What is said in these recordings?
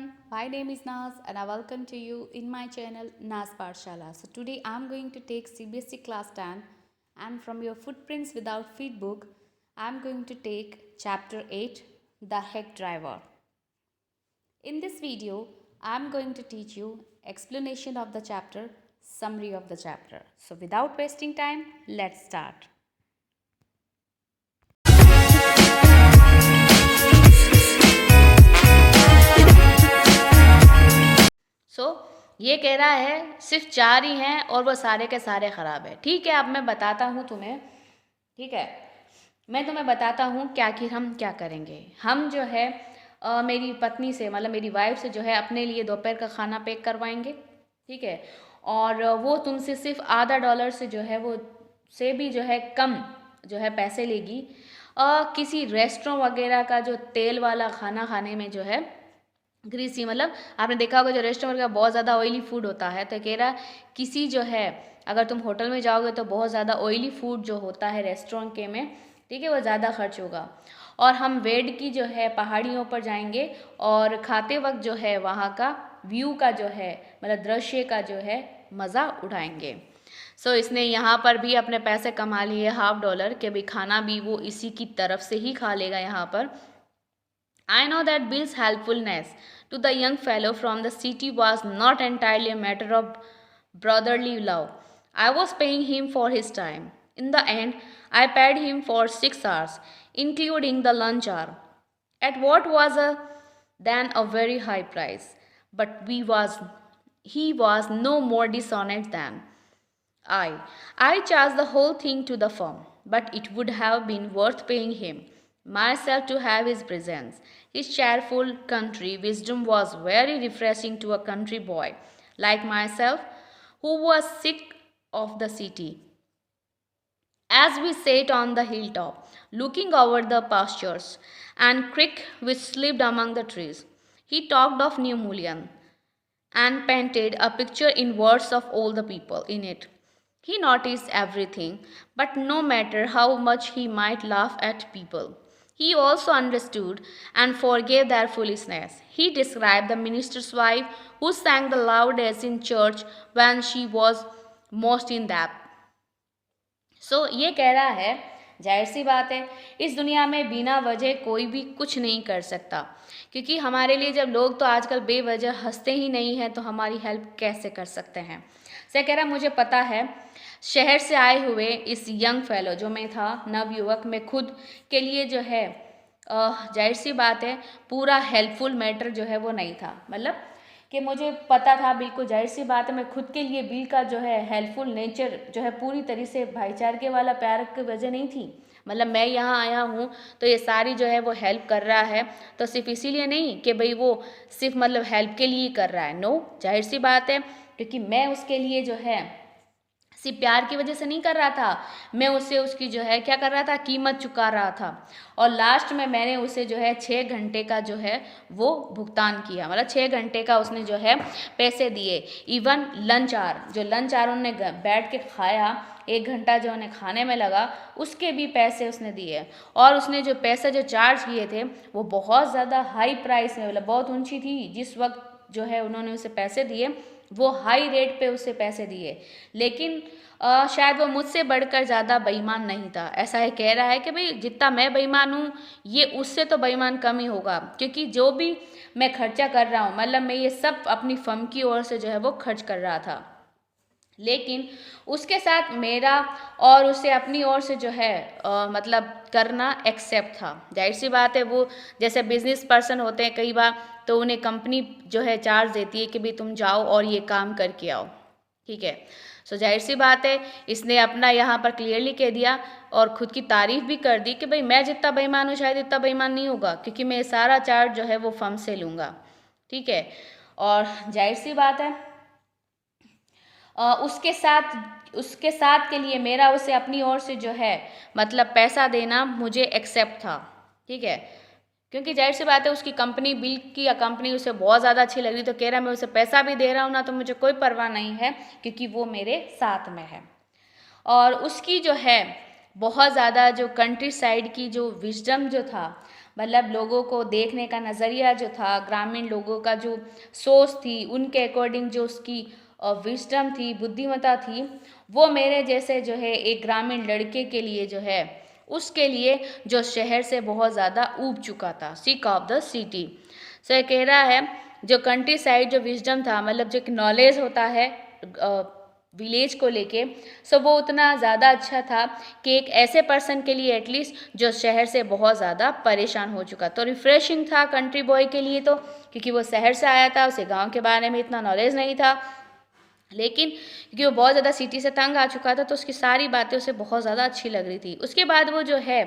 everyone, my name is Naz and I welcome to you in my channel Naz Parshala. So today I am going to take CBSE class 10 and from your Footprints Without Feet book, I am going to take chapter 8, The Heck Driver. In this video, I am going to teach you explanation of the chapter, summary of the chapter. So without wasting time, let's start. ये कह रहा है सिर्फ 4 ही हैं और वो सारे के सारे ख़राब है। ठीक है, अब मैं बताता हूँ तुम्हें। ठीक है, मैं तुम्हें बताता हूँ कि आखिर हम क्या करेंगे। हम जो है मेरी पत्नी से मतलब मेरी वाइफ से जो है अपने लिए दोपहर का खाना पैक करवाएंगे। ठीक है, और वो तुमसे सिर्फ $0.5 से जो है वो से भी जो है कम जो है पैसे लेगी। किसी रेस्टोरेंट वगैरह का जो तेल वाला खाना खाने में जो है ग्रीसी, मतलब आपने देखा होगा जो रेस्टोरेंट का बहुत ज़्यादा ऑयली फूड होता है, तो कह रहा किसी जो है अगर तुम होटल में जाओगे तो बहुत ज़्यादा ऑयली फूड जो होता है रेस्टोरेंट के में, ठीक है, वो ज़्यादा खर्च होगा। और हम वेड की जो है पहाड़ियों पर जाएंगे और खाते वक्त जो है वहाँ का व्यू का जो है मतलब दृश्य का जो है मज़ा उठाएंगे। सो इसने यहाँ पर भी अपने पैसे कमा लिए $0.5 के भी खाना भी वो इसी की तरफ से ही खा लेगा यहाँ पर। I know that Bill's helpfulness to the young fellow from the city was not entirely a matter of brotherly love. I was paying him for his time. In the end, I paid him for 6 hours, including the lunch hour, at what was then a very high price. But he was no more dishonest than I. I charged the whole thing to the firm, but it would have been worth paying him myself to have his presence. His cheerful country wisdom was very refreshing to a country boy like myself who was sick of the city. As we sat on the hilltop, looking over the pastures and creek which slipped among the trees, he talked of New Mullion and painted a picture in words of all the people in it. He noticed everything, but no matter how much he might laugh at people, he also understood and forgave their foolishness. He described the minister's wife who sang the loudest in church when she was most in debt. सो ये कह रहा है जाहिर सी बात है इस दुनिया में बिना वजह कोई भी कुछ नहीं कर सकता, क्योंकि हमारे लिए जब लोग तो आजकल बेवजह हंसते ही नहीं हैं तो हमारी हेल्प कैसे कर सकते हैं। से कह रहा मुझे पता है शहर से आए हुए इस यंग फेलो जो मैं था नवयुवक में खुद के लिए जो है जाहिर सी बात है पूरा हेल्पफुल मैटर जो है वो नहीं था, मतलब कि मुझे पता था बिल्कुल जाहिर सी बात है मैं खुद के लिए बिल का जो है हेल्पफुल नेचर जो है पूरी तरह से भाईचारे वाला प्यार की वजह नहीं थी। मतलब मैं यहाँ आया हूँ तो ये सारी जो है वो हेल्प कर रहा है तो सिर्फ इसीलिए नहीं कि भाई वो सिर्फ मतलब हेल्प के लिए कर रहा है, नो, जाहिर सी बात है क्योंकि मैं उसके लिए जो है सिर्फ प्यार की वजह से नहीं कर रहा था, मैं उसे उसकी जो है क्या कर रहा था कीमत चुका रहा था। और लास्ट में मैंने उसे जो है 6 घंटे का जो है वो भुगतान किया, मतलब 6 घंटे का उसने जो है पैसे दिए। इवन लंच आवर जो लंच आवर उन्होंने बैठ के खाया 1 घंटा जो उन्हें खाने में लगा उसके भी पैसे उसने दिए। और उसने जो पैसे जो चार्ज किए थे वो बहुत ज़्यादा हाई प्राइस में मतलब बहुत ऊंची थी, जिस वक्त जो है उन्होंने उसे पैसे दिए वो हाई रेट पे उसे पैसे दिए, लेकिन शायद वो मुझसे बढ़कर ज़्यादा बेईमान नहीं था। ऐसा है कह रहा है कि भाई जितना मैं बेईमान हूँ ये उससे तो बेईमान कम ही होगा, क्योंकि जो भी मैं खर्चा कर रहा हूँ मतलब मैं ये सब अपनी फर्म की ओर से जो है वो खर्च कर रहा था, लेकिन उसके साथ मेरा और उसे अपनी ओर से जो है मतलब करना एक्सेप्ट था। जाहिर सी बात है वो जैसे बिजनेस पर्सन होते हैं कई बार तो उन्हें कंपनी जो है चार्ज देती है कि भाई तुम जाओ और ये काम करके आओ, ठीक है। सो जाहिर सी बात है इसने अपना यहाँ पर क्लियरली कह दिया और ख़ुद की तारीफ़ भी कर दी कि भाई मैं जितना बेईमान हूँ शायद इतना बेईमान नहीं होगा, क्योंकि मैं सारा चार्ज जो है वो फर्म से लूँगा, ठीक है। और जाहिर सी बात है उसके साथ के लिए मेरा उसे अपनी ओर से जो है मतलब पैसा देना मुझे एक्सेप्ट था, ठीक है, क्योंकि जाहिर सी बात है उसकी कंपनी बिल की या कंपनी उसे बहुत ज़्यादा अच्छी लग रही तो कह रहा मैं उसे पैसा भी दे रहा हूँ ना तो मुझे कोई परवाह नहीं है क्योंकि वो मेरे साथ में है। और उसकी जो है बहुत ज़्यादा जो कंट्री साइड की जो विजडम जो था मतलब लोगों को देखने का नज़रिया जो था, ग्रामीण लोगों का जो सोच थी, उनके अकॉर्डिंग जो उसकी विजडम थी, बुद्धिमत्ता थी, वो मेरे जैसे जो है एक ग्रामीण लड़के के लिए जो है, उसके लिए जो शहर से बहुत ज़्यादा ऊब चुका था, सिक ऑफ द सिटी। सो ये कह रहा है जो कंट्री साइड जो विजडम था, मतलब जो नॉलेज होता है विलेज को लेके, सो वो उतना ज़्यादा अच्छा था कि एक ऐसे पर्सन के लिए एटलीस्ट जो शहर से बहुत ज़्यादा परेशान हो चुका, तो रिफ्रेशिंग था कंट्री बॉय के लिए, तो क्योंकि वो शहर से आया था, उसे गांव के बारे में इतना नॉलेज नहीं था, लेकिन क्योंकि वो बहुत ज़्यादा सिटी से तंग आ चुका था, तो उसकी सारी बातें उसे बहुत ज़्यादा अच्छी लग रही थी। उसके बाद वो जो है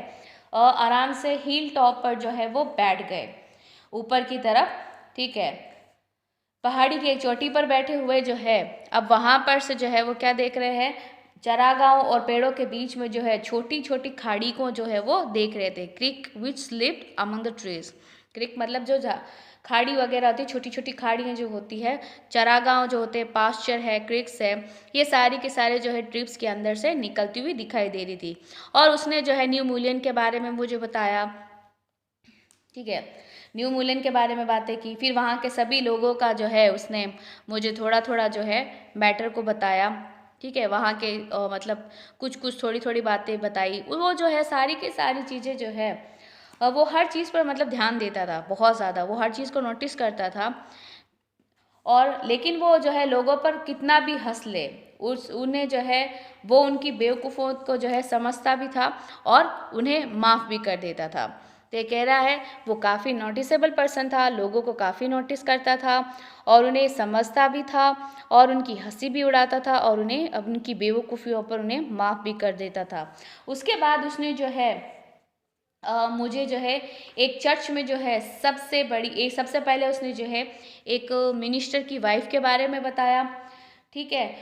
आराम से हिल टॉप पर जो है वो बैठ गए ऊपर की तरफ, ठीक है, पहाड़ी की एक चोटी पर बैठे हुए जो है, अब वहाँ पर से जो है वो क्या देख रहे हैं, चरागाहों और पेड़ों के बीच में जो है छोटी छोटी खाड़ी को जो है वो देख रहे थे। क्रिक विच स्लिप्ड अमंग द ट्रीज, क्रिक मतलब जो खाड़ी वगैरह होती है, छोटी छोटी खाड़ियाँ जो होती है, चरागांव जो होते हैं, पास्चर है, क्रिक्स है, ये सारी के सारे जो है ट्रिप्स के अंदर से निकलती हुई दिखाई दे रही थी। और उसने जो है न्यू मूलियन के बारे में मुझे बताया, ठीक है, न्यू मूलन के बारे में बातें की, फिर वहाँ के सभी लोगों का जो है उसने मुझे थोड़ा थोड़ा जो है मैटर को बताया, ठीक है, वहाँ के मतलब कुछ कुछ थोड़ी थोड़ी बातें बताई। वो जो है सारी की सारी चीज़ें जो है वो हर चीज़ पर मतलब ध्यान देता था बहुत ज़्यादा, वो हर चीज़ को नोटिस करता था, और लेकिन वो जो है लोगों पर कितना भी हंस ले, उन्हें जो है वो उनकी बेवकूफ़ों को जो है समझता भी था और उन्हें माफ़ भी कर देता था। तो ये कह रहा है वो काफ़ी नोटिसेबल पर्सन था, लोगों को काफ़ी नोटिस करता था और उन्हें समझता भी था और उनकी हंसी भी उड़ाता था और उन्हें अब उनकी बेवकूफ़ियों पर उन्हें माफ़ भी कर देता था। उसके बाद उसने जो है मुझे जो है एक चर्च में जो है सबसे बड़ी एक, सबसे पहले उसने जो है एक मिनिस्टर की वाइफ के बारे में बताया, ठीक है,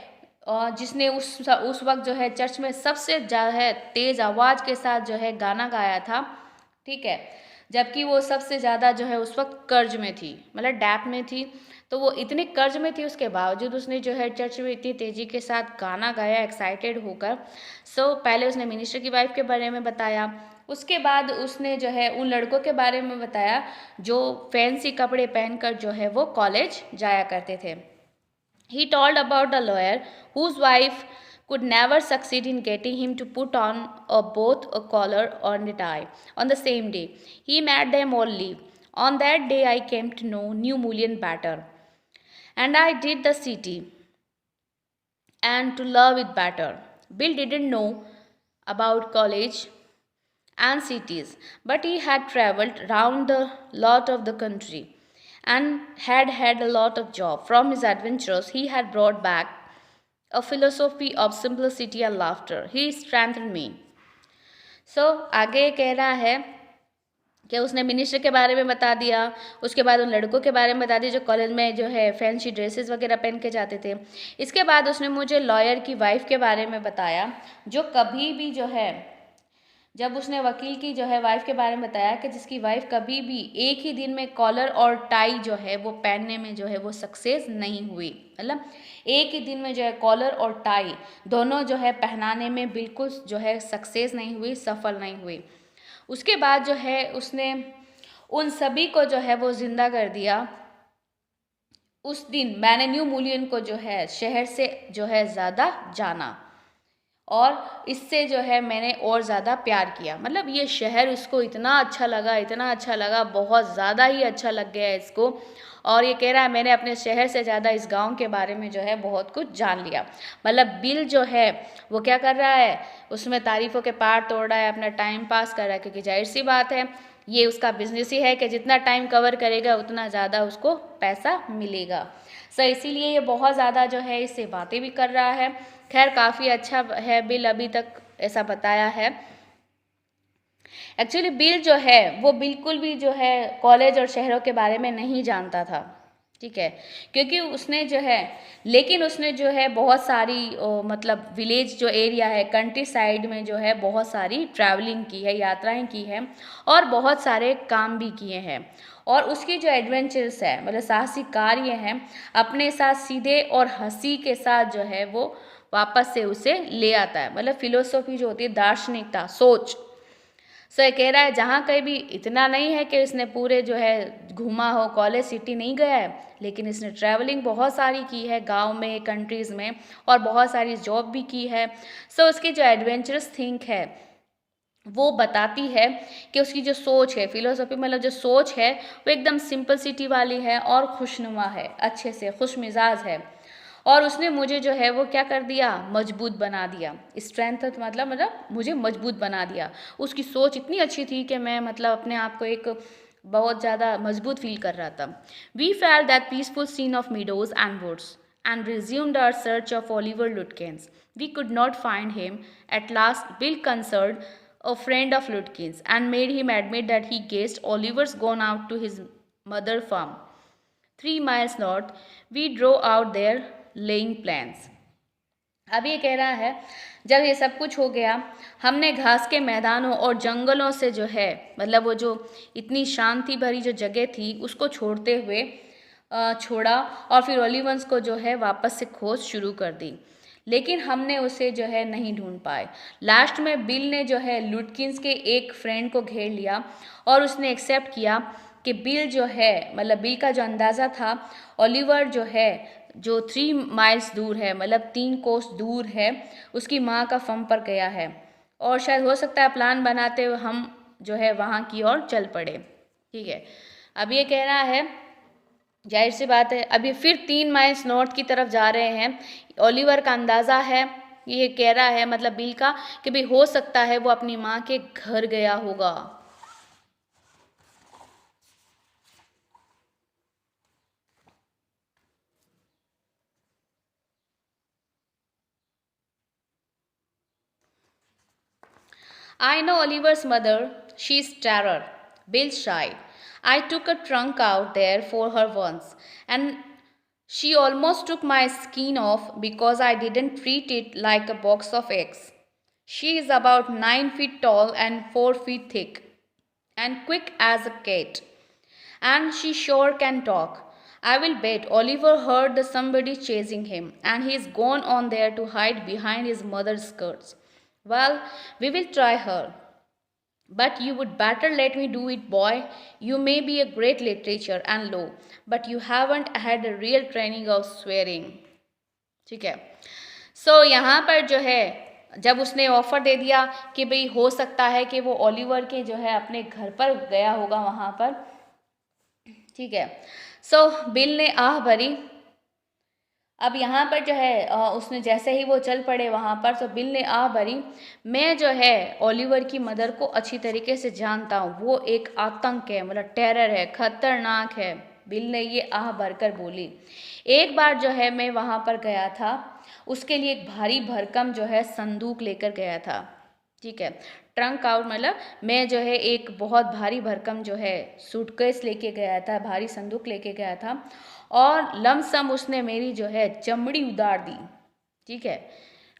जिसने उस वक्त जो है चर्च में सबसे जो है तेज आवाज़ के साथ जो है गाना गाया था, ठीक है, जबकि वो सबसे ज़्यादा जो है उस वक्त कर्ज में थी, मतलब डैप में थी, तो वो इतने कर्ज में थी, उसके बावजूद उसने जो है चर्च में इतनी तेज़ी के साथ गाना गाया एक्साइटेड होकर। सो पहले उसने मिनिस्टर की वाइफ के बारे में बताया, उसके बाद उसने जो है उन लड़कों के बारे में बताया जो फैंसी कपड़े पहनकर जो है वो कॉलेज जाया करते थे। He told about the lawyer whose wife could never succeed in getting him to put on both a collar and a tie on the same day. He made them all leave. On that day, I came to know New Mullion better, and I did the city and to love it better. Bill didn't know about college and cities, but he had traveled round a lot of the country and had had a lot of job. From his adventures, he had brought back a philosophy of simplicity and laughter. He strengthened me. So आगे कह रहा है कि उसने minister के बारे में बता दिया, उसके बाद उन लड़कों के बारे में बता दिया जो कॉलेज में जो है फैंसी ड्रेसेस वगैरह पहन के जाते थे। इसके बाद उसने मुझे लॉयर की वाइफ के बारे में बताया जो कभी भी जो है, जब उसने वकील की जो है वाइफ के बारे में बताया कि जिसकी वाइफ कभी भी एक ही दिन में कॉलर और टाई जो है वो पहनने में जो है वो सक्सेस नहीं हुई, मतलब एक ही दिन में जो है कॉलर और टाई दोनों जो है पहनाने में बिल्कुल जो है सक्सेस नहीं हुई, सफल नहीं हुई। उसके बाद जो है उसने उन सभी को जो है वो जिंदा कर दिया। उस दिन मैंने न्यू मूलियन को जो है शहर से जो है ज़्यादा जाना और इससे जो है मैंने और ज़्यादा प्यार किया, मतलब ये शहर उसको इतना अच्छा लगा, इतना अच्छा लगा, बहुत ज़्यादा ही अच्छा लग गया इसको। और ये कह रहा है मैंने अपने शहर से ज़्यादा इस गांव के बारे में जो है बहुत कुछ जान लिया। मतलब बिल जो है वो क्या कर रहा है, उसमें तारीफ़ों के पार तोड़ रहा है, अपना टाइम पास कर रहा है, क्योंकि जाहिर सी बात है ये उसका बिजनेस ही है कि जितना टाइम कवर करेगा उतना ज़्यादा उसको पैसा मिलेगा। सो इसीलिए ये बहुत ज़्यादा जो है इससे बातें भी कर रहा है। खैर काफ़ी अच्छा है बिल, अभी तक ऐसा बताया है। एक्चुअली बिल जो है वो बिल्कुल भी जो है कॉलेज और शहरों के बारे में नहीं जानता था, ठीक है, क्योंकि उसने जो है, लेकिन उसने जो है बहुत सारी मतलब विलेज जो एरिया है कंट्री साइड में जो है बहुत सारी ट्रैवलिंग की है, यात्राएं की है और बहुत सारे काम भी किए हैं। और उसकी जो एडवेंचर्स है मतलब साहसिक कार्य हैं अपने साथ सीधे और हंसी के साथ जो है वो वापस से उसे ले आता है, मतलब फिलोसॉफी जो होती है, दार्शनिकता, सोच। सो ये कह रहा है जहाँ कहीं भी इतना नहीं है कि इसने पूरे जो है घूमा हो, कॉलेज सिटी नहीं गया है, लेकिन इसने ट्रैवलिंग बहुत सारी की है गांव में, कंट्रीज़ में, और बहुत सारी जॉब भी की है। सो उसकी जो एडवेंचरस थिंक है वो बताती है कि उसकी जो सोच है, फिलोसफी मतलब जो सोच है वो एकदम सिंपल सिटी वाली है और खुशनुमा है, अच्छे से खुश मिजाज है। और उसने मुझे जो है वो क्या कर दिया, मजबूत बना दिया। स्ट्रेंथ मतलब मुझे मजबूत बना दिया। उसकी सोच इतनी अच्छी थी कि मैं मतलब अपने आप को एक बहुत ज़्यादा मजबूत फील कर रहा था। We felt that peaceful scene of meadows and woods and resumed our search of Oliver Lutkins. We could not find him. At last, Bill consulted a friend of Lutkins and made him admit that he guessed Oliver's gone out to his mother farm. 3 miles north, we drove out there laying plans. अब ये कह रहा है जब ये सब कुछ हो गया, हमने घास के मैदानों और जंगलों से जो है मतलब वो जो इतनी शांति भरी जो जगह थी उसको छोड़ते हुए छोड़ा और फिर ओलिवंस को जो है वापस से खोज शुरू कर दी, लेकिन हमने उसे जो है नहीं ढूंढ पाए। लास्ट में बिल ने जो है लुटकिंस के एक फ्रेंड को घेर लिया और उसने एक्सेप्ट किया कि बिल जो है मतलब बिल का जो अंदाज़ा था ओलिवर जो है जो 3 माइल्स दूर है मतलब 3 कोस दूर है उसकी माँ का फर्म पर गया है, और शायद हो सकता है प्लान बनाते हुए हम जो है वहाँ की ओर चल पड़े। ठीक है, अब ये कह रहा है जाहिर सी बात है अब ये फिर 3 माइल्स नॉर्थ की तरफ जा रहे हैं। ओलिवर का अंदाज़ा है, ये कह रहा है मतलब बिल का, कि भाई हो सकता है वो अपनी माँ के घर गया होगा। I know Oliver's mother. She's terror. Bill shied. I took a trunk out there for her once, and she almost took my skin off because I didn't treat it like a box of eggs. She is about 9 feet tall and 4 feet thick, and quick as a cat. And she sure can talk. I will bet Oliver heard the somebody chasing him, and he's gone on there to hide behind his mother's skirts. Well, we will try her. But you would better let me do it, boy. You may be a great literature and law, but you haven't had a real training of swearing. ठीक है, सो यहाँ पर जो है जब उसने offer दे दिया कि भाई हो सकता है कि वो ओलिवर के जो है अपने घर पर गया होगा वहाँ पर, ठीक है, सो बिल ने आह भरी। अब यहाँ पर जो है उसने जैसे ही वो चल पड़े वहाँ पर, तो बिल ने आह भरी। मैं जो है ओलिवर की मदर को अच्छी तरीके से जानता हूँ, वो एक आतंक है मतलब टेरर है, खतरनाक है। बिल ने ये आह भरकर बोली। एक बार जो है मैं वहाँ पर गया था, उसके लिए एक भारी भरकम जो है संदूक लेकर गया था। ठीक है, ट्रंक आउट मतलब मैं जो है एक बहुत भारी भरकम जो है सूटकेस लेके गया था, भारी संदूक लेके गया था, और लमसम उसने मेरी जो है चमड़ी उतार दी। ठीक है,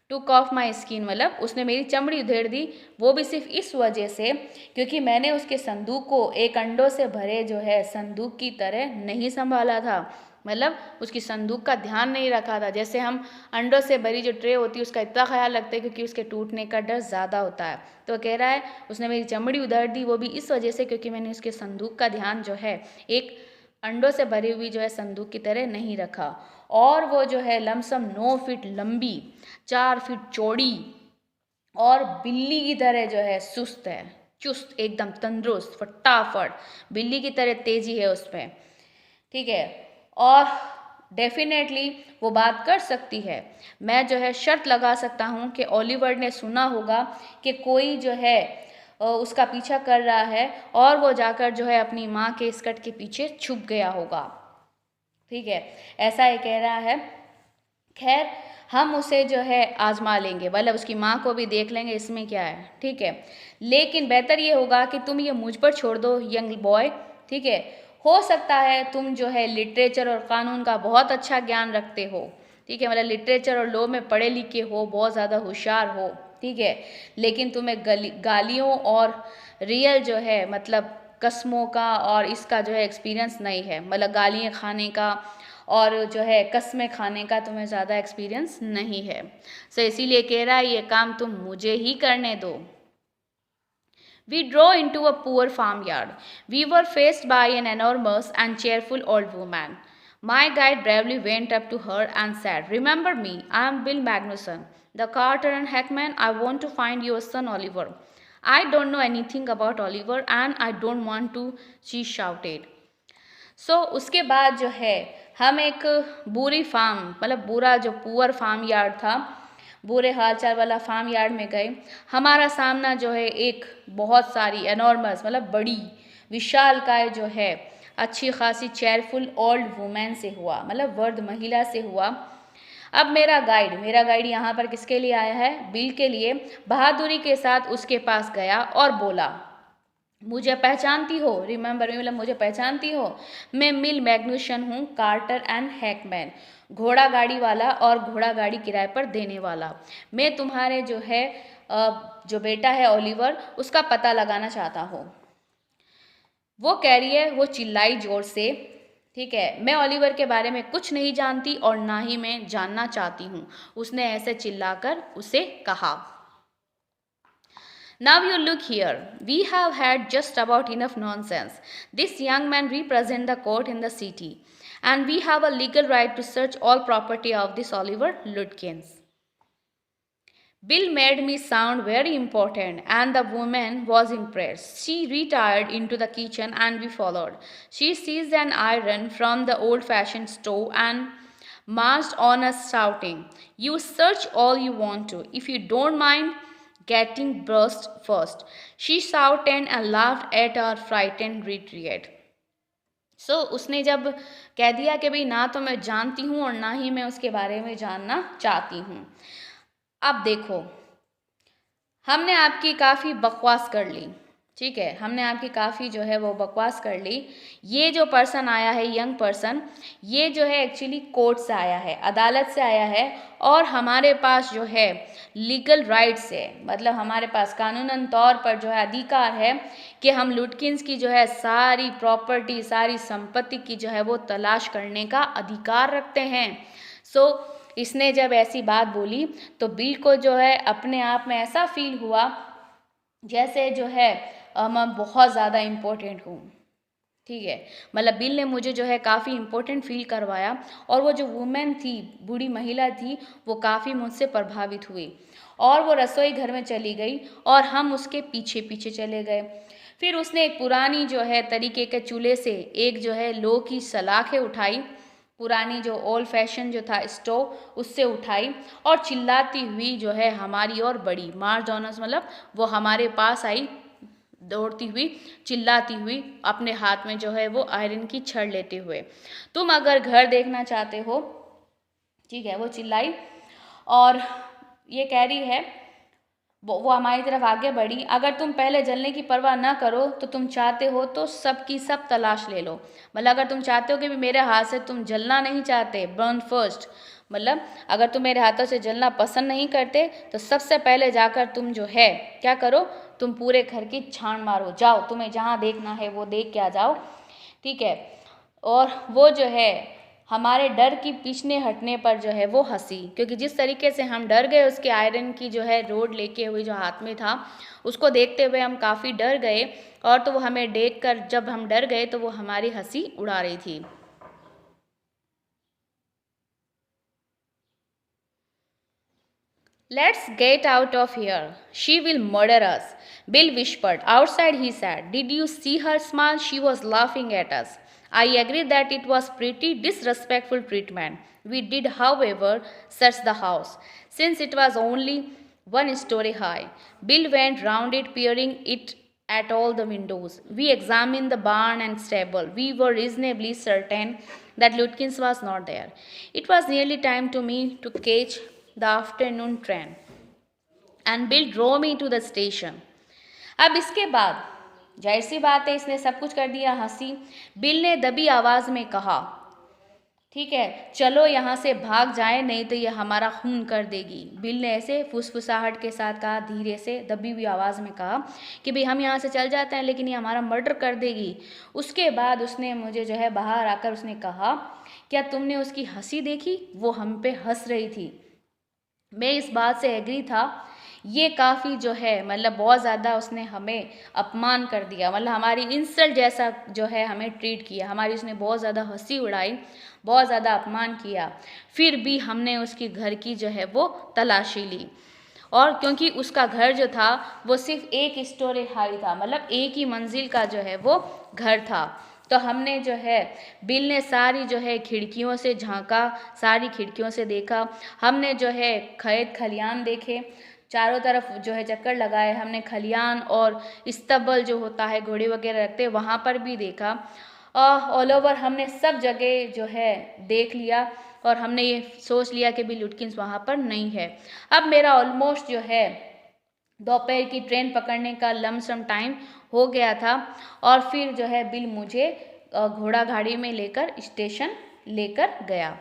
टुक ऑफ माई स्किन मतलब उसने मेरी चमड़ी उधेड़ दी, वो भी सिर्फ इस वजह से क्योंकि मैंने उसके संदूक को एक अंडों से भरे जो है संदूक की तरह नहीं संभाला था। मतलब उसकी संदूक का ध्यान नहीं रखा था। जैसे हम अंडों से भरी जो ट्रे होती है उसका इतना ख्याल रखते हैं क्योंकि उसके टूटने का डर ज़्यादा होता है। तो कह रहा है उसने मेरी चमड़ी उधेड़ दी, वो भी इस वजह से क्योंकि मैंने उसके संदूक का ध्यान जो है एक अंडों से भरी हुई जो है संदूक की तरह नहीं रखा। और वो जो है लमसम 9 फीट लंबी, 4 फीट चौड़ी और बिल्ली की तरह जो है सुस्त है, चुस्त एकदम तंदुरुस्त, फटाफट बिल्ली की तरह तेजी है उसमें। ठीक है, और डेफिनेटली वो बात कर सकती है। मैं जो है शर्त लगा सकता हूँ कि ओलिवर ने सुना होगा कि कोई जो है उसका पीछा कर रहा है और वो जाकर जो है अपनी माँ के स्कर्ट के पीछे छुप गया होगा। ठीक है, ऐसा ये कह रहा है। खैर हम उसे जो है आजमा लेंगे, मतलब उसकी माँ को भी देख लेंगे, इसमें क्या है। ठीक है, लेकिन बेहतर ये होगा कि तुम ये मुझ पर छोड़ दो यंग बॉय। ठीक है, हो सकता है तुम जो है लिटरेचर और कानून का बहुत अच्छा ज्ञान रखते हो। ठीक है, मतलब लिटरेचर और लॉ में पढ़े लिखे हो, बहुत ज़्यादा होशियार हो। ठीक है, लेकिन तुम्हें गालियों और रियल जो है मतलब कस्मों का और इसका जो है एक्सपीरियंस नहीं है, मतलब गालियाँ खाने का और जो है कस्में खाने का तुम्हें ज़्यादा एक्सपीरियंस नहीं है। सो इसीलिए कह रहा है ये काम तुम मुझे ही करने दो। We drove into a poor farmyard. We were faced by an enormous and cheerful old woman. My guide bravely went up to her and said, "Remember me, I am Bill Magnusson, the carter and hackman. I want to find your son Oliver." "I don't know anything about Oliver and I don't want to," she shouted. उसके बाद जो है हम एक बुरी farm मतलब बुरा जो पुअर फार्म यार्ड था, बुरे हाल चाल वाला फार्म यार्ड में गए। हमारा सामना जो है एक बहुत सारी एनॉर्मस मतलब बड़ी विशालकाय जो है अच्छी खासी चेयरफुल ओल्ड वुमेन से हुआ, मतलब वर्ध महिला से हुआ। अब मेरा गाइड यहाँ पर किसके लिए आया है? बिल के लिए। बहादुरी के साथ उसके पास गया और बोला, "मुझे पहचानती हो? रिमेंबर मी मतलब मुझे पहचानती हो? मैं मिल मैग्नुसन हूँ, कार्टर एंड हैकमैन, घोड़ा गाड़ी वाला और घोड़ा गाड़ी किराए पर देने वाला। मैं तुम्हारे जो है जो बेटा है ओलिवर, उसका पता लगाना चाहता हूँ।" वो कह रही है, वो चिल्लाई जोर से, ठीक है, "मैं ओलिवर के बारे में कुछ नहीं जानती और ना ही मैं जानना चाहती हूँ।" उसने ऐसे चिल्लाकर उसे कहा। "Now you look here. We have had just about enough nonsense. This young man represents the court in the city, and we have a legal right to search all property of this Oliver Ludkins." Bill made me sound very important, and the woman was impressed. She retired into the kitchen and we followed. She seized an iron from the old-fashioned stove and marched on us shouting, "You search all you want to, if you don't mind getting burst first." She shouted and laughed at our frightened retreat. उसने जब कह दिया कि भाई ना तो मैं जानती हूँ और ना ही मैं उसके बारे में जानना चाहती हूँ। अब देखो, हमने आपकी काफ़ी बकवास कर ली, ठीक है, हमने आपकी काफ़ी जो है वो बकवास कर ली। ये जो पर्सन आया है, यंग पर्सन, ये जो है एक्चुअली कोर्ट से आया है, अदालत से आया है, और हमारे पास जो है लीगल राइट्स है, मतलब हमारे पास कानूनन तौर पर जो है अधिकार है कि हम लुटकिंस की जो है सारी प्रॉपर्टी, सारी संपत्ति की जो है वो तलाश करने का अधिकार रखते हैं। इसने जब ऐसी बात बोली तो बिल को जो है अपने आप में ऐसा फील हुआ जैसे जो है मैं बहुत ज़्यादा इम्पोर्टेंट हूँ, ठीक है, मतलब बिल ने मुझे जो है काफ़ी इम्पोर्टेंट फील करवाया। और वो जो वुमेन थी, बूढ़ी महिला थी, वो काफ़ी मुझसे प्रभावित हुई और वो रसोई घर में चली गई और हम उसके पीछे पीछे चले गए। फिर उसने एक पुरानी जो है तरीके के चूल्हे से एक जो है लोह की सलाखें उठाई, पुरानी जो ओल्ड फैशन जो था स्टोव, उससे उठाई और चिल्लाती हुई जो है हमारी ओर बढ़ी। मार्च ऑनर्स मतलब वो हमारे पास आई, दौड़ती हुई, चिल्लाती हुई, अपने हाथ में जो है वो आयरन की छड़ लेते हुए। "तुम अगर घर देखना चाहते हो," ठीक है, वो चिल्लाई और ये कह रही है, वो हमारी तरफ आगे बढ़ी, "अगर तुम पहले जलने की परवाह ना करो तो तुम चाहते हो तो सब की सब तलाश ले लो। मतलब अगर तुम चाहते हो कि मेरे हाथ से तुम जलना नहीं चाहते, बर्न फर्स्ट, मतलब अगर तुम मेरे हाथों से जलना पसंद नहीं करते तो सबसे पहले जाकर तुम जो है क्या करो, तुम पूरे घर की छान मारो, जाओ, तुम्हें जहाँ देखना है वो देख के आ जाओ", ठीक है। और वो जो है हमारे डर की पीछे हटने पर जो है वो हंसी, क्योंकि जिस तरीके से हम डर गए उसके आयरन की जो है रोड लेके हुए जो हाथ में था, उसको देखते हुए हम काफ़ी डर गए। और तो वो हमें देखकर जब हम डर गए तो वो हमारी हंसी उड़ा रही थी। "Let's get out of here. She will murder us," Bill whispered. "Outside," he said. "Did you see her smile? She was laughing at us." I agreed that it was pretty disrespectful treatment. We did, however, search the house, since it was only 1 story high. Bill went round it, peering it at all the windows. We examined the barn and stable. We were reasonably certain that Lutkins was not there. It was nearly time to me to catch the afternoon train, and Bill drove me to the station. अब इसके बाद जाहिर सी बात है, इसने सब कुछ कर दिया, हंसी। बिल ने दबी आवाज़ में कहा, ठीक है, "चलो यहाँ से भाग जाए, नहीं तो ये हमारा खून कर देगी।" बिल ने ऐसे फुसफुसाहट के साथ कहा, धीरे से दबी हुई आवाज़ में कहा कि भाई हम यहाँ से चल जाते हैं लेकिन ये हमारा मर्डर कर देगी। उसके बाद उसने मुझे जो है बाहर आकर उसने कहा, "क्या तुमने उसकी हंसी देखी? वो हम पे हंस रही थी।" मैं इस बात से एग्री था, ये काफ़ी जो है मतलब बहुत ज़्यादा उसने हमें अपमान कर दिया, मतलब हमारी इंसल्ट जैसा जो है हमें ट्रीट किया, हमारी उसने बहुत ज़्यादा हंसी उड़ाई, बहुत ज़्यादा अपमान किया। फिर भी हमने उसकी घर की जो है वो तलाशी ली, और क्योंकि उसका घर जो था वो सिर्फ एक स्टोरी हाई था, मतलब एक ही मंजिल का जो है वो घर था। तो हमने जो है बिल ने सारी जो है खिड़कियों से झांका, सारी खिड़कियों से देखा, हमने जो है खेत खलियान देखे, चारों तरफ जो है चक्कर लगाए, हमने खलियान और इस्तबल जो होता है घोड़े वगैरह रखते वहाँ पर भी देखा। ऑल ओवर हमने सब जगह जो है देख लिया, और हमने ये सोच लिया कि बिल लुटकिंस वहाँ पर नहीं है। अब मेरा ऑलमोस्ट जो है दोपहर की ट्रेन पकड़ने का लमसम टाइम हो गया था, और फिर जो है बिल मुझे घोड़ा गाड़ी में लेकर स्टेशन लेकर गया।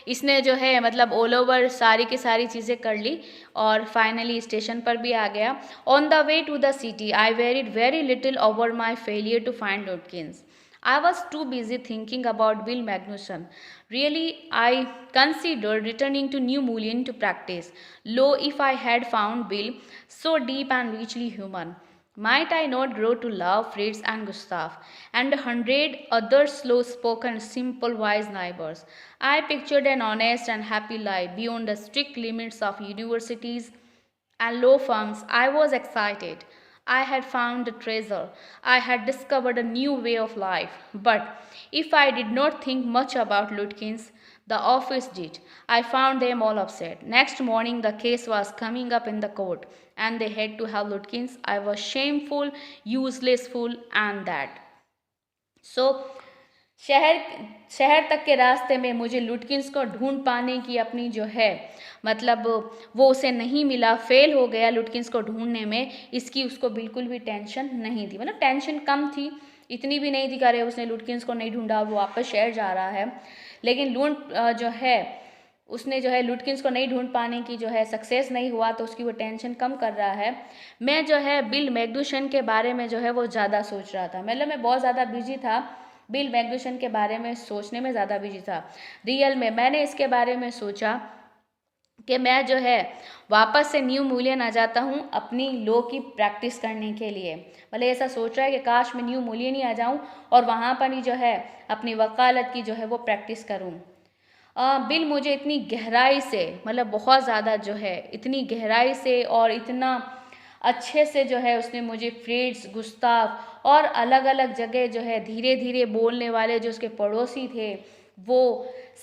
इसने जो है मतलब ऑल ओवर सारी की सारी चीज़ें कर ली, और फाइनली स्टेशन पर भी आ गया। On the way to the city I worried very little over my failure to find Lutkins. I was too busy thinking about Bill Magnuson. Really, I considered returning to New Mullion to practice. Lo, if I had found Bill so deep and richly human, might I not grow to love Fritz and Gustav and 100 other slow-spoken, simple, wise neighbors? I pictured an honest and happy life beyond the strict limits of universities and law firms. I was excited. I had found a treasure. I had discovered a new way of life. But if I did not think much about Lutkins, the office did. I found them all upset. Next morning, the case was coming up in the court, and they had to have Lutkins. I was shameful, useless fool, and that. So, शहर शहर तक के रास्ते में मुझे लुटकिंस को ढूंढ पाने की अपनी जो है मतलब वो उसे नहीं मिला, फेल हो गया लुटकिंस को ढूंढने में, इसकी उसको बिल्कुल भी टेंशन नहीं थी, मतलब टेंशन कम थी, इतनी भी नहीं थी कि अरे उसने लुटकिंस को नहीं ढूंढा, वो वापस शहर जा रहा है। लेकिन जो है उसने जो है लुटकिंस को नहीं ढूंढ पाने की जो है सक्सेस नहीं हुआ, तो उसकी वो टेंशन कम कर रहा है। मैं जो है बिल मैग्नुसन के बारे में जो है वो ज़्यादा सोच रहा था, मतलब मैं बहुत ज़्यादा बिजी था, बिल मैग्नुसन के बारे में सोचने में ज़्यादा बिजी था। रियल में मैंने इसके बारे में सोचा कि मैं जो है वापस से न्यू मूलियन आ जाता हूँ अपनी लॉ की प्रैक्टिस करने के लिए, मतलब ऐसा सोच रहा है कि काश मैं न्यू मूलियन ही आ जाऊँ और वहाँ पर ही जो है अपनी वकालत की जो है वो प्रैक्टिस करूँ। बिल मुझे इतनी गहराई से, मतलब बहुत ज़्यादा जो है इतनी गहराई से और इतना अच्छे से जो है उसने मुझे फ्रिट्ज, गुस्ताव और अलग अलग जगह जो है धीरे धीरे बोलने वाले जो उसके पड़ोसी थे वो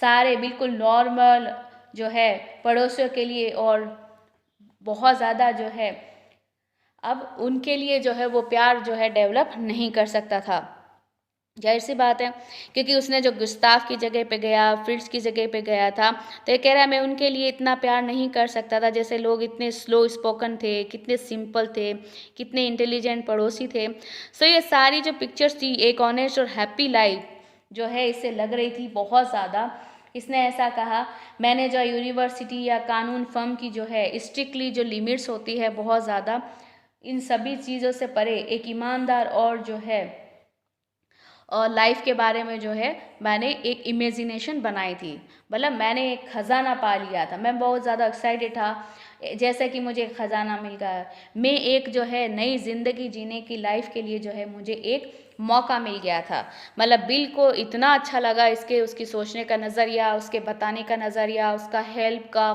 सारे बिल्कुल नॉर्मल जो है पड़ोसियों के लिए, और बहुत ज़्यादा जो है अब उनके लिए जो है वो प्यार जो है डेवलप नहीं कर सकता था। जाहिर सी बात है, क्योंकि उसने जो गुस्ताफ की जगह पे गया, फ्रिट्ज की जगह पे गया था, तो ये कह रहा है मैं उनके लिए इतना प्यार नहीं कर सकता था, जैसे लोग इतने स्लो स्पोकन थे, कितने सिंपल थे, कितने इंटेलिजेंट पड़ोसी थे। सो ये सारी जो पिक्चर्स थी एक ऑनेस्ट और हैप्पी लाइफ जो है इससे लग रही थी बहुत ज़्यादा। इसने ऐसा कहा, मैंने जो यूनिवर्सिटी या कानून फर्म की जो है स्ट्रिक्टली जो लिमिट्स होती है बहुत ज़्यादा, इन सभी चीज़ों से परे एक ईमानदार और जो है और लाइफ के बारे में जो है मैंने एक इमेजिनेशन बनाई थी, मतलब मैंने एक ख़जाना पा लिया था। मैं बहुत ज़्यादा एक्साइटेड था, जैसे कि मुझे एक ख़जाना मिल गया, मैं एक जो है नई ज़िंदगी जीने की लाइफ के लिए जो है मुझे एक मौका मिल गया था। मतलब बिल को इतना अच्छा लगा इसके उसकी सोचने का नज़रिया, उसके बताने का नज़रिया, उसका हेल्प का,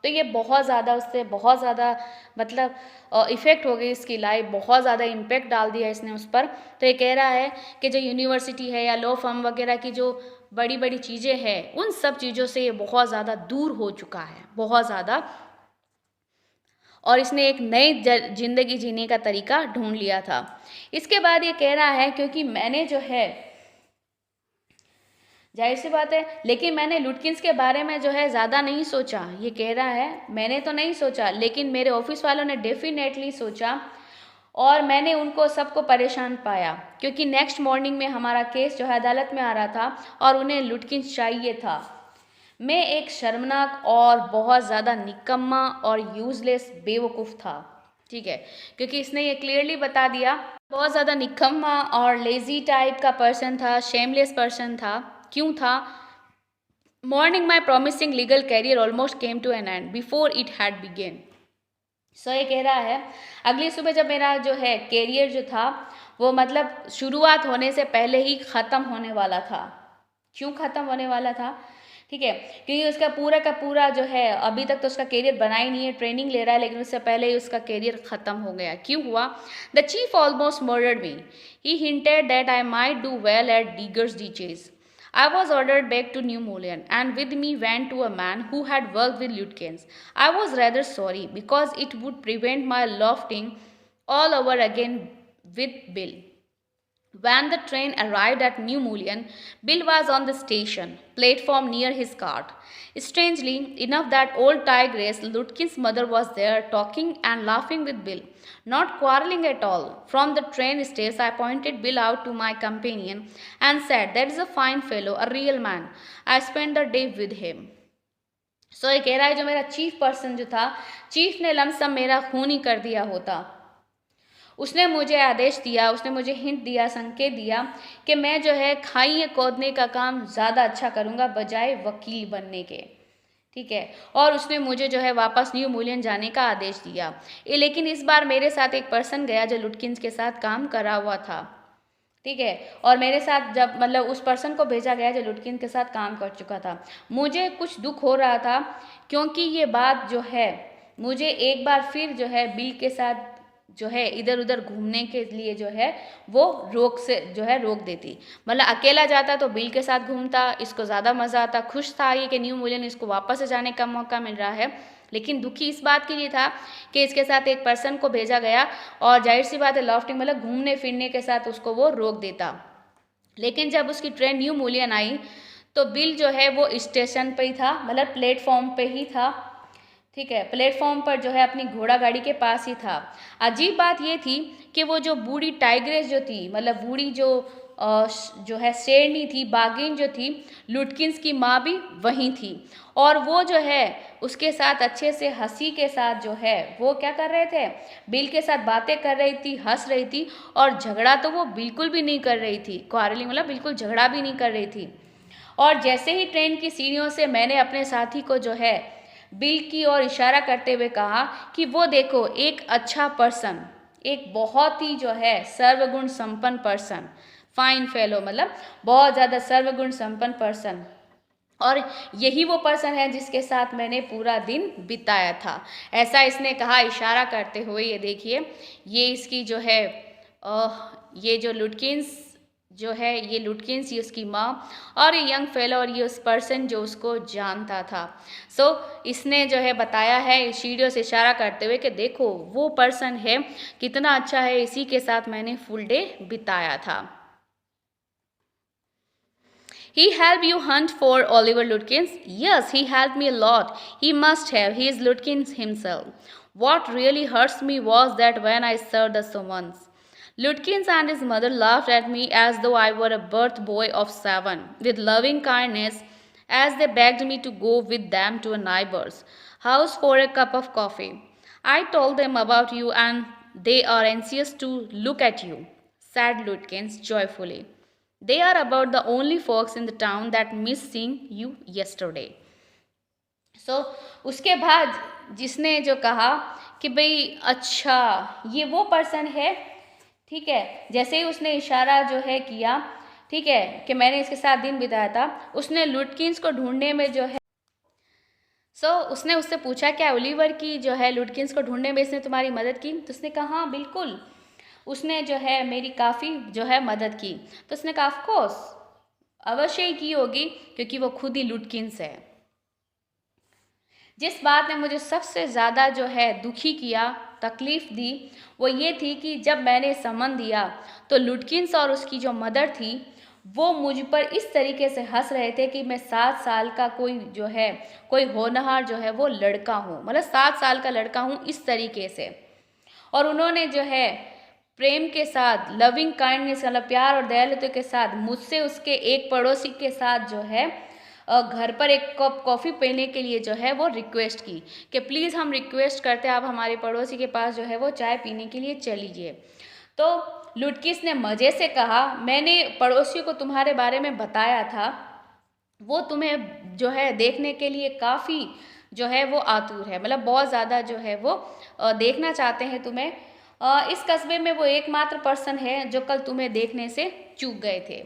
तो ये बहुत ज़्यादा उससे बहुत ज़्यादा मतलब इफ़ेक्ट हो गई इसकी लाइफ, बहुत ज़्यादा इम्पेक्ट डाल दिया इसने उस पर। तो ये कह रहा है कि जो यूनिवर्सिटी है या लॉ फर्म वगैरह की जो बड़ी बड़ी चीज़ें हैं उन सब चीज़ों से ये बहुत ज़्यादा दूर हो चुका है, बहुत ज़्यादा, और इसने एक नई ज़िंदगी जीने का तरीका ढूंढ लिया था। इसके बाद ये कह रहा है क्योंकि मैंने जो है जाहिर सी बात है, लेकिन मैंने लुटकिंस के बारे में जो है ज़्यादा नहीं सोचा, ये कह रहा है मैंने तो नहीं सोचा लेकिन मेरे ऑफिस वालों ने डेफिनेटली सोचा, और मैंने उनको सबको परेशान पाया क्योंकि नेक्स्ट मॉर्निंग में हमारा केस जो है अदालत में आ रहा था और उन्हें लुटकिंस चाहिए था। मैं एक शर्मनाक और बहुत ज़्यादा निकम्मा और यूज़लेस बेवकूफ़ था, ठीक है, क्योंकि इसने ये क्लियरली बता दिया, बहुत ज़्यादा निकम्मा और लेज़ी टाइप का पर्सन था, शेमलेस पर्सन था। क्यों था? Morning my promising legal career almost came to an end before it had begun. So ये कह रहा है अगली सुबह जब मेरा जो है कैरियर जो था वो मतलब शुरुआत होने से पहले ही ख़त्म होने वाला था। क्यों ख़त्म होने वाला था? ठीक है, क्योंकि उसका पूरा का पूरा जो है अभी तक तो उसका करियर बना ही नहीं है, ट्रेनिंग ले रहा है, लेकिन उससे पहले ही उसका करियर ख़त्म हो गया। क्यों हुआ? The chief almost murdered me. He hinted that I might do well at diggers ditches. I was ordered back to New Mullion, and with me went to a man who had worked with Lutkins. I was rather sorry because it would prevent my lofting all over again with Bill. When the train arrived at New Mullion, Bill was on the station platform near his cart. Strangely enough, that old tigress, Lutkin's mother, was there talking and laughing with Bill, not quarreling at all. From the train stage, I pointed Bill out to my companion and said, "That is a fine fellow, a real man. I spent the day with him." सो ये कह रहा है जो मेरा chief person जो था, chief ने lump sum मेरा खून ही कर दिया होता। उसने मुझे आदेश दिया, उसने मुझे हिंट दिया, संकेत दिया कि मैं जो है खाइए खोदने का काम ज़्यादा अच्छा करूँगा बजाय वकील बनने के। ठीक है, और उसने मुझे जो है वापस न्यू मूलियन जाने का आदेश दिया। लेकिन इस बार मेरे साथ एक पर्सन गया जो लुटकिंस के साथ काम करा हुआ था। ठीक है, और मेरे साथ जब मतलब उस पर्सन को भेजा गया जो लुटकिन के साथ काम कर चुका था। मुझे कुछ दुख हो रहा था क्योंकि ये बात जो है मुझे एक बार फिर जो है बिल के साथ जो है इधर उधर घूमने के लिए जो है वो रोक देती। मतलब अकेला जाता तो बिल के साथ घूमता, इसको ज़्यादा मज़ा आता, खुश था ये कि न्यू मूलियन इसको वापस से जाने का मौका मिल रहा है। लेकिन दुखी इस बात के लिए था कि इसके साथ एक पर्सन को भेजा गया और जाहिर सी बात है लॉफ्टिंग मतलब घूमने फिरने के साथ उसको वो रोक देता। लेकिन जब उसकी ट्रेन न्यू मूलियन आई तो बिल जो है वो स्टेशन पे ही था, मतलब प्लेटफॉर्म पे ही था। ठीक है, प्लेटफॉर्म पर जो है अपनी घोड़ा गाड़ी के पास ही था। अजीब बात ये थी कि वो जो बूढ़ी टाइग्रेस जो थी, मतलब बूढ़ी जो है शेरनी थी, बागिन जो थी, लुटकिंस की माँ भी वहीं थी। और वो जो है उसके साथ अच्छे से हंसी के साथ जो है वो क्या कर रहे थे, बिल के साथ बातें कर रही थी, हंस रही थी, और झगड़ा तो वो बिल्कुल भी नहीं कर रही थी। क्वारलिंग मतलब बिल्कुल झगड़ा भी नहीं कर रही थी। और जैसे ही ट्रेन की सीढ़ियों से मैंने अपने साथी को जो है बिल की ओर इशारा करते हुए कहा कि वो देखो एक अच्छा पर्सन, एक बहुत ही जो है सर्वगुण संपन्न पर्सन, फाइन फेलो मतलब बहुत ज़्यादा सर्वगुण संपन्न पर्सन, और यही वो पर्सन है जिसके साथ मैंने पूरा दिन बिताया था। ऐसा इसने कहा इशारा करते हुए। ये देखिए, ये इसकी जो है ये जो लुटकिंस जो है, ये लुटकिंस, ये उसकी माँ और ये यंग फेलो और ये उस पर्सन जो उसको जानता था। सो इसने जो है बताया है इस वीडियो से इशारा करते हुए कि देखो वो पर्सन है, कितना अच्छा है, इसी के साथ मैंने फुल डे बिताया था। He helped you hunt for Oliver Lutkins? Yes, he helped me a lot. He must have. He is Lutkins himself. What really hurts me was that when I served the summons, Lutkins and his mother laughed at me as though I were a birth boy of 7, with loving kindness, as they begged me to go with them to a neighbor's house for a cup of coffee. I told them about you and they are anxious to look at you, said Lutkins joyfully. They are about the only folks in the town that miss seeing you yesterday. So, उसके बाद जिसने जो कहा कि भाई अच्छा ये वो पर्सन है, ठीक है, जैसे ही उसने इशारा जो है किया, ठीक है, कि मैंने इसके साथ दिन बिताया था, उसने लुटकिंस को ढूंढने में जो है उसने उससे पूछा क्या ओलिवर की जो है लुटकिंस को ढूंढने में इसने तुम्हारी मदद की? तो उसने कहा हाँ बिल्कुल, उसने जो है मेरी काफ़ी जो है मदद की। तो उसने कहा ऑफ कोर्स अवश्य ही की होगी क्योंकि वो खुद ही लुटकिंस है। जिस बात ने मुझे सबसे ज़्यादा जो है दुखी किया, तकलीफ़ दी, वो ये थी कि जब मैंने समन दिया तो लुटकिंस और उसकी जो मदर थी वो मुझ पर इस तरीके से हंस रहे थे कि मैं 7 साल का कोई होनहार जो है वो लड़का हूँ, मतलब 7 साल का लड़का हूँ इस तरीके से। और उन्होंने जो है प्रेम के साथ, लविंग काइंडनेस मतलब प्यार और दयालुता के साथ मुझसे उसके एक पड़ोसी के साथ जो है घर पर एक कप कॉफ़ी पीने के लिए जो है वो रिक्वेस्ट की कि प्लीज़ हम रिक्वेस्ट करते हैं आप हमारे पड़ोसी के पास जो है वो चाय पीने के लिए चलीजिए। तो लुटकिस ने मज़े से कहा मैंने पड़ोसियों को तुम्हारे बारे में बताया था वो तुम्हें जो है देखने के लिए काफ़ी जो है वो आतुर है, मतलब बहुत ज़्यादा जो है वो देखना चाहते हैं तुम्हें। इस कस्बे में वो एकमात्र पर्सन है जो कल तुम्हें देखने से चूक गए थे।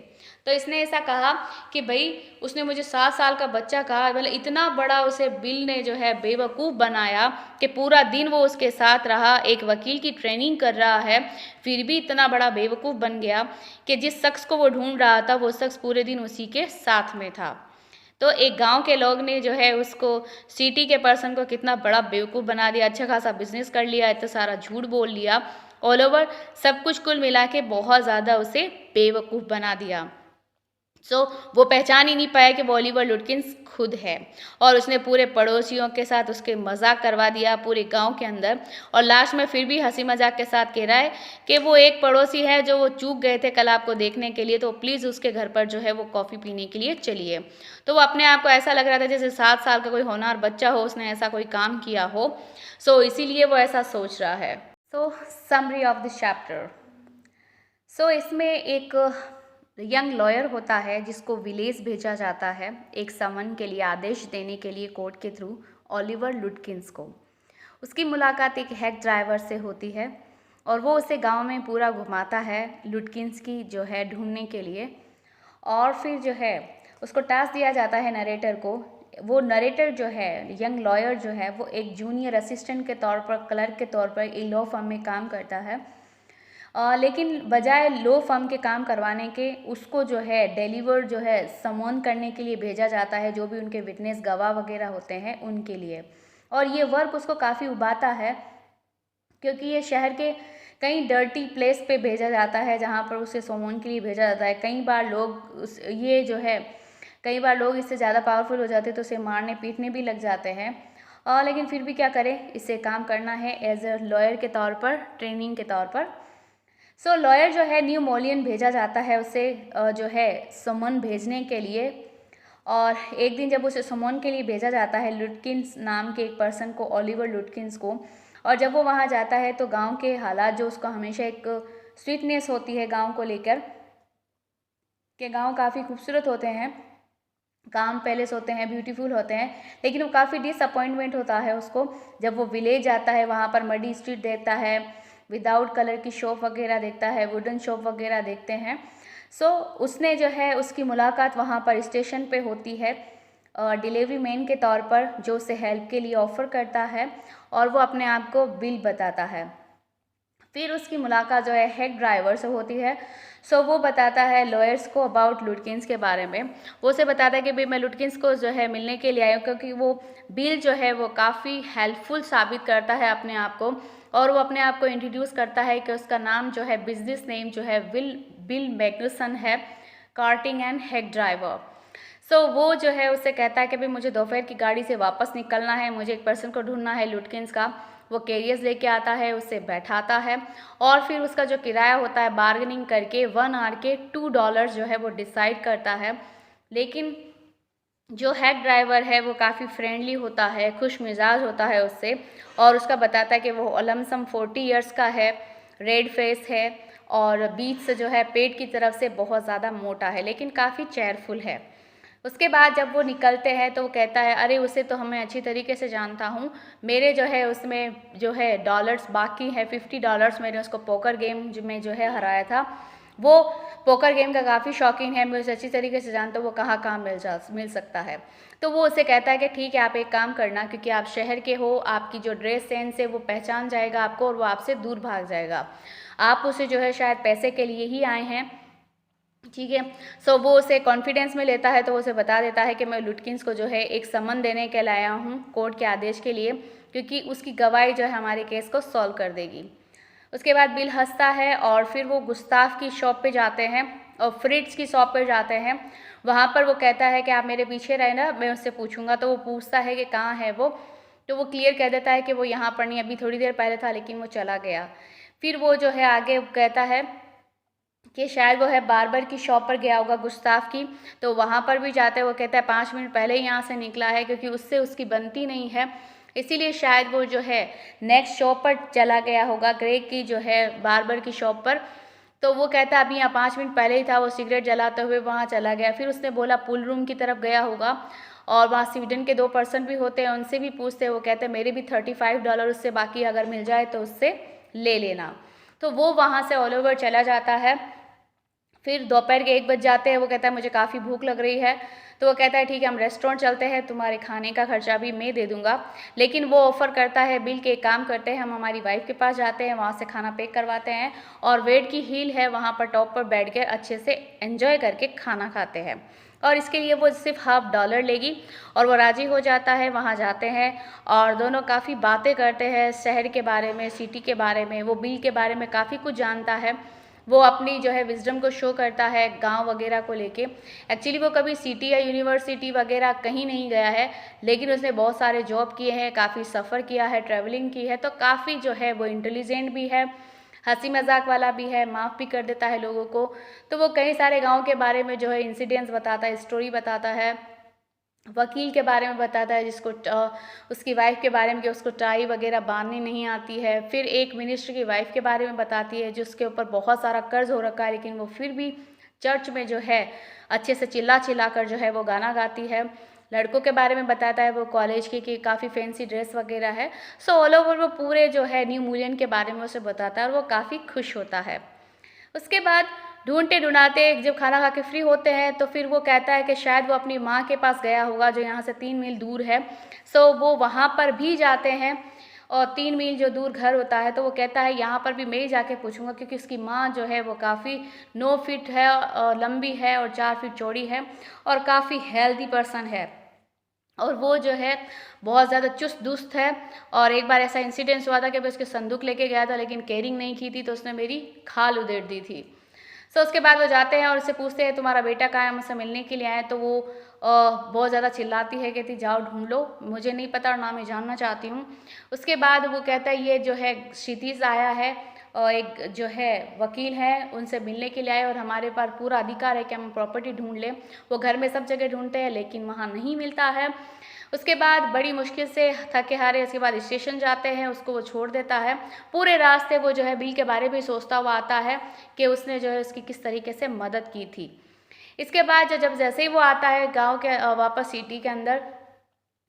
तो इसने ऐसा कहा कि भाई उसने मुझे 7 साल का बच्चा कहा, मतलब इतना बड़ा उसे बिल ने जो है बेवकूफ़ बनाया कि पूरा दिन वो उसके साथ रहा, एक वकील की ट्रेनिंग कर रहा है, फिर भी इतना बड़ा बेवकूफ़ बन गया कि जिस शख्स को वो ढूंढ रहा था वो शख्स पूरे दिन उसी के साथ में था। तो एक गांव के लोग ने जो है उसको, सिटी के पर्सन को कितना बड़ा बेवकूफ़ बना दिया, अच्छा खासा बिजनेस कर लिया, इतना सारा झूठ बोल लिया, ऑल ओवर सब कुछ कुल मिला के बहुत ज़्यादा उसे बेवकूफ़ बना दिया। वो पहचान ही नहीं पाया कि वो ओलिवर लुटकिंस खुद है, और उसने पूरे पड़ोसियों के साथ उसके मजाक करवा दिया पूरे गांव के अंदर। और लास्ट में फिर भी हंसी मजाक के साथ कह रहा है कि वो एक पड़ोसी है जो वो चूक गए थे कल आपको देखने के लिए, तो प्लीज़ उसके घर पर जो है वो कॉफ़ी पीने के लिए चलिए। तो वो अपने आप को ऐसा लग रहा था जैसे 7 साल का कोई होनहार बच्चा हो, उसने ऐसा कोई काम किया हो, इसीलिए वो ऐसा सोच रहा है। Summary of the chapter. इसमें एक यंग लॉयर होता है जिसको विलेज भेजा जाता है एक समन के लिए, आदेश देने के लिए कोर्ट के थ्रू ओलिवर लुटकिंस को। उसकी मुलाकात एक हैक ड्राइवर से होती है और वो उसे गांव में पूरा घुमाता है लुटकिंस की जो है ढूंढने के लिए। और फिर जो है उसको टास्क दिया जाता है नरेटर को। वो नरेटर जो है, यंग लॉयर जो है, वो एक जूनियर असिस्टेंट के तौर पर, क्लर्क के तौर पर एक लॉ फर्म में काम करता है। लेकिन बजाय लो फर्म के काम करवाने के उसको जो है डिलीवर जो है समन करने के लिए भेजा जाता है, जो भी उनके विटनेस गवाह वगैरह होते हैं उनके लिए। और ये वर्क उसको काफ़ी उबाता है क्योंकि ये शहर के कई डर्टी प्लेस पे भेजा जाता है जहाँ पर उसे समन के लिए भेजा जाता है। कई बार लोग इससे ज़्यादा पावरफुल हो जाते हैं तो उसे मारने पीटने भी लग जाते हैं। लेकिन फिर भी क्या करें, इसे काम करना है एज अ लॉयर के तौर पर, ट्रेनिंग के तौर पर। लॉयर जो है न्यू मोलियन भेजा जाता है उसे जो है समन भेजने के लिए। और एक दिन जब उसे समन के लिए भेजा जाता है लुटकिंस नाम के एक पर्सन को, ओलिवर लुटकिंस को, और जब वो वहाँ जाता है तो गांव के हालात जो उसको हमेशा एक स्वीटनेस होती है गांव को लेकर, कि गांव काफ़ी खूबसूरत होते हैं, काम पैलेस होते हैं, ब्यूटीफुल होते हैं, लेकिन वो काफ़ी डिसअपॉइंटमेंट होता है उसको जब वो विलेज आता है, वहाँ पर मडी स्ट्रीट देखता है, विदाउट कलर की शॉप वगैरह देखता है, वुडन शॉप वगैरह देखते हैं। उसने जो है उसकी मुलाकात वहाँ पर स्टेशन पे होती है डिलीवरी मैन के तौर पर, जो उसे हेल्प के लिए ऑफ़र करता है और वो अपने आप को बिल बताता है। फिर उसकी मुलाकात जो है हेड ड्राइवर से होती है। वो बताता है लॉयर्स को अबाउट लुटकिंस के बारे में। वो उसे बताता है कि भाई मैं लुटकिंस को जो है मिलने के लिए आया हूँ क्योंकि वो बिल जो है वो काफ़ी हेल्पफुल साबित करता है अपने आप को, और वो अपने आप को इंट्रोड्यूस करता है कि उसका नाम जो है, बिजनेस नेम जो है बिल मैग्नुसन है, कार्टिंग एंड हेड ड्राइवर। वो जो है उससे कहता है कि भाई मुझे दोपहर की गाड़ी से वापस निकलना है, मुझे एक पर्सन को ढूंढना है लुटकिंस का। वो कैरियर्स लेके आता है, उससे बैठाता है और फिर उसका जो किराया होता है बार्गेनिंग करके 1 आवर के $2 जो है वो डिसाइड करता है। लेकिन जो हेड ड्राइवर है वो काफ़ी फ्रेंडली होता है, खुश मिजाज होता है उससे, और उसका बताता है कि वो लमसम 40 इयर्स का है, रेड फेस है और बीच से जो है पेट की तरफ से बहुत ज़्यादा मोटा है, लेकिन काफ़ी चेयरफुल है। उसके बाद जब वो निकलते हैं तो वो कहता है अरे उसे तो हमें अच्छी तरीके से जानता हूँ, मेरे जो है उसमें जो है डॉलर्स बाकी है, $50 मैंने उसको पोकर गेम में जो है हराया था। वो पोकर गेम का काफ़ी शौकीन है, मैं उसे अच्छी तरीके से जानता हूँ वो कहाँ कहाँ मिल सकता है। तो वो उसे कहता है कि ठीक है आप एक काम करना, क्योंकि आप शहर के हो, आपकी जो ड्रेस सेंस है वो पहचान जाएगा आपको और वो आपसे दूर भाग जाएगा। आप उसे जो है शायद पैसे के लिए ही आए हैं, ठीक है। वो उसे कॉन्फिडेंस में लेता है तो वो उसे बता देता है कि मैं लुटकिंस को जो है एक समन देने के लाया हूँ कोर्ट के आदेश के लिए, क्योंकि उसकी गवाही जो है हमारे केस को सॉल्व कर देगी। उसके बाद बिल हंसता है और फिर वो गुस्ताफ की शॉप पे जाते हैं और फ्रिट्ज की शॉप पे जाते हैं। वहाँ पर वो कहता है कि आप मेरे पीछे रहे ना, मैं उससे पूछूंगा। तो वो पूछता है कि कहाँ है वो, तो वो क्लियर कह देता है कि वो यहाँ पर नहीं, अभी थोड़ी देर पहले था लेकिन वो चला गया। फिर वो जो है आगे कहता है कि शायद वो है बार्बर की शॉप पर गया होगा गुस्ताफ की, तो वहाँ पर भी जाते हैं। वो कहता है 5 मिनट पहले ही यहाँ से निकला है, क्योंकि उससे उसकी बनती नहीं है, इसीलिए शायद वो जो है नेक्स्ट शॉप पर चला गया होगा, ग्रेग की जो है बार्बर की शॉप पर। तो वो कहता अभी यहाँ 5 मिनट पहले ही था, वो सिगरेट जलाते हुए वहाँ चला गया। फिर उसने बोला पूल रूम की तरफ गया होगा, और वहाँ स्वीडन के 2 पर्सन भी होते हैं, उनसे भी पूछते हैं। वो कहते हैं मेरे भी $35 उससे बाकी अगर मिल जाए तो उससे ले लेना। तो वो वहाँ से ऑल ओवर चला जाता है। फिर दोपहर के 1 बज जाते हैं। वो कहता है मुझे काफ़ी भूख लग रही है। तो वो कहता है ठीक है हम रेस्टोरेंट चलते हैं, तुम्हारे खाने का खर्चा भी मैं दे दूँगा। लेकिन वो ऑफ़र करता है बिल के एक काम करते हैं, हम हमारी वाइफ़ के पास जाते हैं, वहाँ से खाना पैक करवाते हैं और वेट की हील है वहाँ पर टॉप पर बैठ कर अच्छे से एंजॉय करके खाना खाते हैं। और इसके लिए वो सिर्फ $50 लेगी और वो राज़ी हो जाता है। वहाँ जाते हैं और दोनों काफ़ी बातें करते हैं शहर के बारे में, सिटी के बारे में। वो बिल के बारे में काफ़ी कुछ जानता है। वो अपनी जो है विजडम को शो करता है गांव वगैरह को लेके। एक्चुअली वो कभी सिटी या यूनिवर्सिटी वगैरह कहीं नहीं गया है, लेकिन उसने बहुत सारे जॉब किए हैं, काफ़ी सफ़र किया है, ट्रैवलिंग की है, तो काफ़ी जो है वो इंटेलिजेंट भी है, हंसी मजाक वाला भी है, माफ़ भी कर देता है लोगों को। तो वो कई सारे गाँव के बारे में जो है इंसिडेंट्स बताता है, स्टोरी बताता है। वकील के बारे में बताता है जिसको उसकी वाइफ के बारे में कि उसको टाई वगैरह बांधनी नहीं आती है। फिर एक मिनिस्टर की वाइफ के बारे में बताती है जिसके ऊपर बहुत सारा कर्ज हो रखा है, लेकिन वो फिर भी चर्च में जो है अच्छे से चिल्ला चिल्ला कर जो है वो गाना गाती है। लड़कों के बारे में बताता है वो कॉलेज की कि काफ़ी फैंसी ड्रेस वगैरह है। सो ऑल ओवर वो पूरे जो है न्यू मिलियन के बारे में उसे बताता है और वो काफ़ी खुश होता है। उसके बाद ढूंढते ढूंढाते जब खाना खा के फ्री होते हैं तो फिर वो कहता है कि शायद वो अपनी माँ के पास गया होगा जो यहाँ से 3 मील दूर है। सो वो वहाँ पर भी जाते हैं और 3 मील जो दूर घर होता है, तो वो कहता है यहाँ पर भी मैं ही जाके पूछूंगा क्योंकि उसकी माँ जो है वो काफ़ी 9 फीट है और लंबी है और 4 फीट चौड़ी है और काफ़ी हेल्दी पर्सन है और वो जो है बहुत ज़्यादा चुस्त दुस्त है। और एक बार ऐसा इंसिडेंस हुआ था कि मैं उसके संदूक लेके गया था लेकिन केयरिंग नहीं की थी, तो उसने मेरी खाल उधेड़ दी थी। सो उसके बाद वो जाते हैं और उससे पूछते हैं तुम्हारा बेटा कहाँ है, मुझसे मिलने के लिए आए। तो वो बहुत ज़्यादा चिल्लाती है, कहती जाओ ढूंढ लो, मुझे नहीं पता और ना मैं जानना चाहती हूँ। उसके बाद वो कहता है ये जो है क्षितिज आया है और एक जो है वकील है, उनसे मिलने के लिए आए और हमारे पास पूरा अधिकार है कि हम प्रॉपर्टी ढूंढ लें। वो घर में सब जगह ढूंढते हैं लेकिन वहाँ नहीं मिलता है। उसके बाद बड़ी मुश्किल से थके हारे उसके बाद स्टेशन जाते हैं, उसको वो छोड़ देता है। पूरे रास्ते वो जो है बिल के बारे में सोचता हुआ आता है कि उसने जो है उसकी किस तरीके से मदद की थी। इसके बाद जब जैसे ही वो आता है गांव के वापस सिटी के अंदर,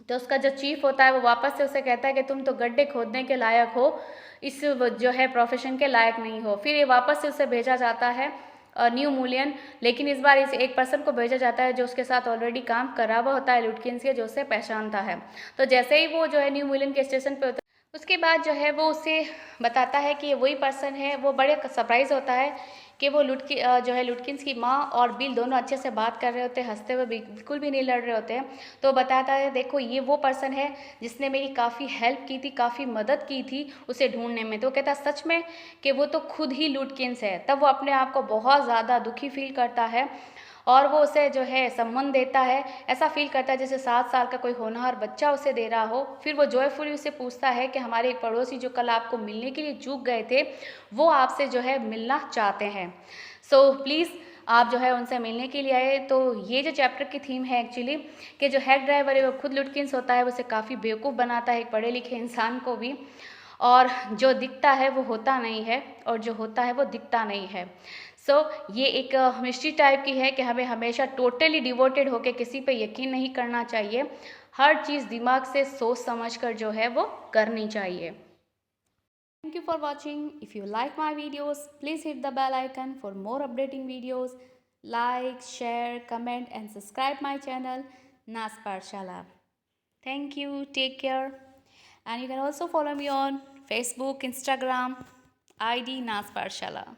तो उसका जो चीफ होता है वो वापस से उसे कहता है कि तुम तो गड्ढे खोदने के लायक हो, इस जो है प्रोफेशन के लायक नहीं हो। फिर ये वापस से उसे भेजा जाता है न्यू मूलियन, लेकिन इस बार इस एक पर्सन को भेजा जाता है जो उसके साथ ऑलरेडी काम करा हुआ होता है लुटकिंस के, जो उसे पहचानता है। तो जैसे ही वो जो है न्यू मूलियन के स्टेशन पे होता है, उसके बाद जो है वो उसे बताता है कि ये वही पर्सन है। वो बड़े सरप्राइज होता है कि वो जो है लुटकिंस की माँ और बिल दोनों अच्छे से बात कर रहे होते हैं, हंसते हुए, बिल्कुल भी नहीं लड़ रहे होते हैं। तो बताता है देखो ये वो पर्सन है जिसने मेरी काफ़ी हेल्प की थी, काफ़ी मदद की थी उसे ढूंढने में। तो कहता सच में कि वो तो खुद ही लुटकिंस है। तब वो अपने आप को बहुत ज़्यादा दुखी फील करता है और वो उसे जो है सम्मान देता है। ऐसा फील करता है जैसे 7 साल का कोई होनहार बच्चा उसे दे रहा हो। फिर वो जॉयफुली उसे पूछता है कि हमारे एक पड़ोसी जो कल आपको मिलने के लिए चूक गए थे वो आपसे जो है मिलना चाहते हैं। सो प्लीज़ आप जो है उनसे मिलने के लिए आए। तो ये जो चैप्टर की थीम है एक्चुअली कि जो हेड ड्राइवर है वो खुद लुटकिंस होता है, वो उसे काफ़ी बेवकूफ़ बनाता है एक पढ़े लिखे इंसान को भी, और जो दिखता है वो होता नहीं है और जो होता है वो दिखता नहीं है। सो ये एक मिस्ट्री टाइप की है कि हमें हमेशा टोटली डिवोटेड होकर किसी पे यकीन नहीं करना चाहिए। हर चीज़ दिमाग से सोच समझ कर जो है वो करनी चाहिए। Thank you for watching. If you like my videos, please hit the bell icon for more updating videos. Like, share, comment and subscribe my channel Nas Pathshala. Thank you. Take care. And you can also follow me on Facebook, Instagram, ID Nas Pathshala.